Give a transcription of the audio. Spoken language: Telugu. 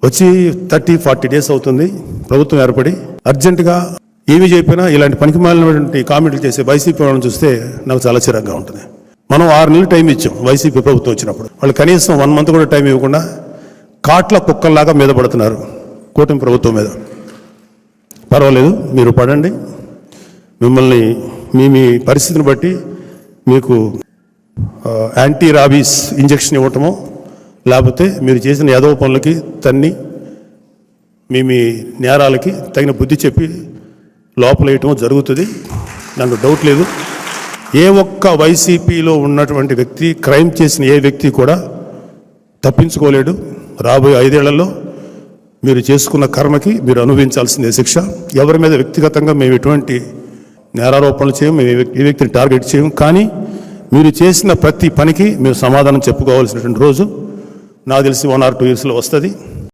వచ్చి 30-40 days అవుతుంది ప్రభుత్వం ఏర్పడి. అర్జెంటుగా ఏమి చెప్పినా ఇలాంటి పనికిమాలినటువంటి కామెంట్లు చేసే వైసీపీ వాళ్ళని చూస్తే నాకు చాలా చిరాగ్గా ఉంటుంది. మనం 6 నెలలు టైం ఇచ్చాం వైసీపీ ప్రభుత్వం వచ్చినప్పుడు. వాళ్ళు కనీసం 1 month కూడా టైం ఇవ్వకుండా కాట్ల కుక్కల్లాగా మీద పడుతున్నారు కూటమి ప్రభుత్వం మీద. పర్వాలేదు, మీరు పడండి. మిమ్మల్ని మీ పరిస్థితిని బట్టి మీకు యాంటీ రాబీస్ ఇంజెక్షన్ ఇవ్వటమో, లేకపోతే మీరు చేసిన యాదవ పనులకి తన్ని మీ నేరాలకి తగిన బుద్ధి చెప్పి లోపల వేయటం జరుగుతుంది. నాకు డౌట్ లేదు. ఏ ఒక్క వైసీపీలో ఉన్నటువంటి వ్యక్తి, క్రైమ్ చేసిన ఏ వ్యక్తి కూడా తప్పించుకోలేడు. రాబోయే 5 ఏళ్లలో మీరు చేసుకున్న కర్మకి మీరు అనుభవించాల్సిందే శిక్ష. ఎవరి మీద వ్యక్తిగతంగా మేము ఎటువంటి నేరారోపణలు చేయము, మేము ఏ వ్యక్తిని టార్గెట్ చేయము. కానీ మీరు చేసిన ప్రతి పనికి మీరు సమాధానం చెప్పుకోవాల్సినటువంటి రోజు నాకు తెలిసి 1 or 2 yearsలో వస్తుంది.